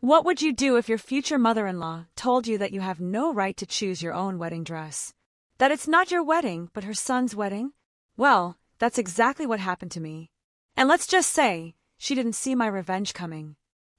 What would you do if your future mother-in-law told you that you have no right to choose your own wedding dress? That it's not your wedding, but her son's wedding? Well, that's exactly what happened to me. And let's just say, she didn't see my revenge coming.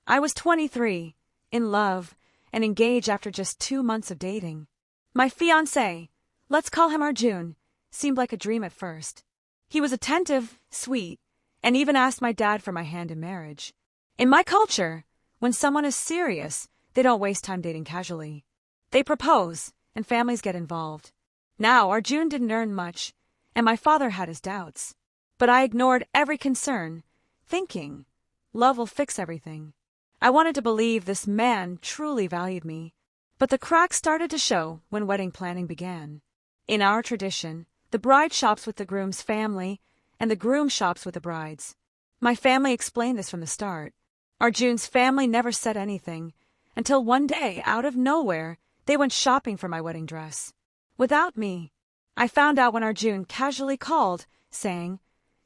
I was 23, in love, and engaged after just 2 months of dating. My fiancé, let's call him Arjun, seemed like a dream at first. He was attentive, sweet, and even asked my dad for my hand in marriage. In my culture, when someone is serious, they don't waste time dating casually. They propose, and families get involved. Now, Arjun didn't earn much, and my father had his doubts. But I ignored every concern, thinking, love will fix everything. I wanted to believe this man truly valued me. But the cracks started to show when wedding planning began. In our tradition, the bride shops with the groom's family, and the groom shops with the bride's. My family explained this from the start. Arjun's family never said anything, until one day, out of nowhere, they went shopping for my wedding dress. Without me. I found out when Arjun casually called, saying,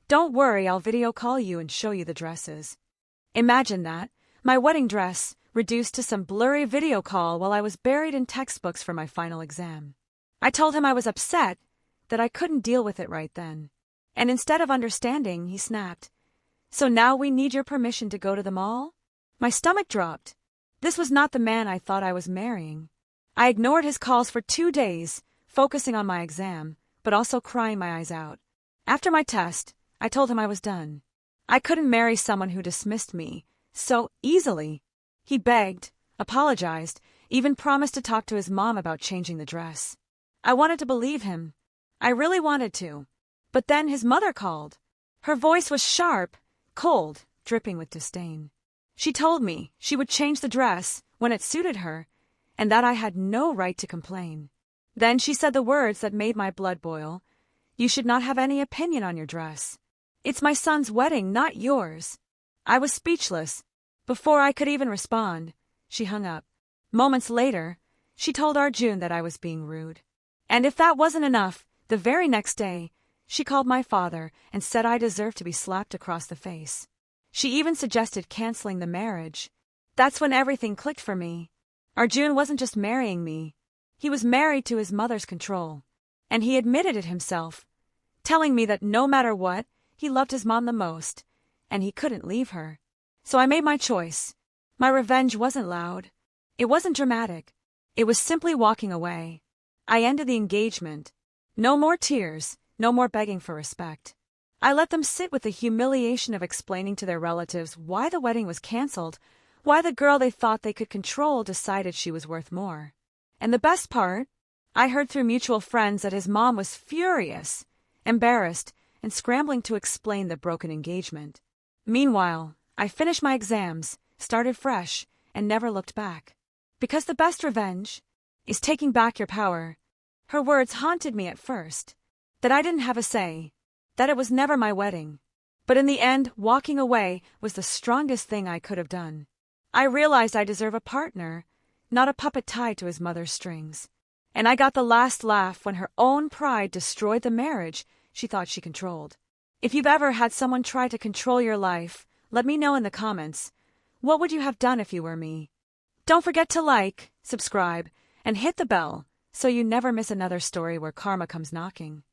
"Don't worry, I'll video call you and show you the dresses." Imagine that, my wedding dress, reduced to some blurry video call while I was buried in textbooks for my final exam. I told him I was upset, that I couldn't deal with it right then. And instead of understanding, he snapped, "So now we need your permission to go to the mall?" My stomach dropped. This was not the man I thought I was marrying. I ignored his calls for 2 days, focusing on my exam, but also crying my eyes out. After my test, I told him I was done. I couldn't marry someone who dismissed me so easily. He begged, apologized, even promised to talk to his mom about changing the dress. I wanted to believe him. I really wanted to. But then his mother called. Her voice was sharp, cold, dripping with disdain. She told me she would change the dress when it suited her, and that I had no right to complain. Then she said the words that made my blood boil. "You should not have any opinion on your dress. It's my son's wedding, not yours." I was speechless. Before I could even respond, she hung up. Moments later, she told Arjun that I was being rude. And if that wasn't enough, the very next day, she called my father and said I deserved to be slapped across the face. She even suggested canceling the marriage. That's when everything clicked for me. Arjun wasn't just marrying me. He was married to his mother's control. And he admitted it himself, telling me that no matter what, he loved his mom the most, and he couldn't leave her. So I made my choice. My revenge wasn't loud. It wasn't dramatic. It was simply walking away. I ended the engagement. No more tears, no more begging for respect. I let them sit with the humiliation of explaining to their relatives why the wedding was canceled, why the girl they thought they could control decided she was worth more. And the best part? I heard through mutual friends that his mom was furious, embarrassed, and scrambling to explain the broken engagement. Meanwhile, I finished my exams, started fresh, and never looked back. Because the best revenge is taking back your power. Her words haunted me at first. That I didn't have a say. That it was never my wedding. But in the end, walking away was the strongest thing I could have done. I realized I deserve a partner, not a puppet tied to his mother's strings. And I got the last laugh when her own pride destroyed the marriage she thought she controlled. If you've ever had someone try to control your life, let me know in the comments. What would you have done if you were me? Don't forget to like, subscribe, and hit the bell so you never miss another story where karma comes knocking.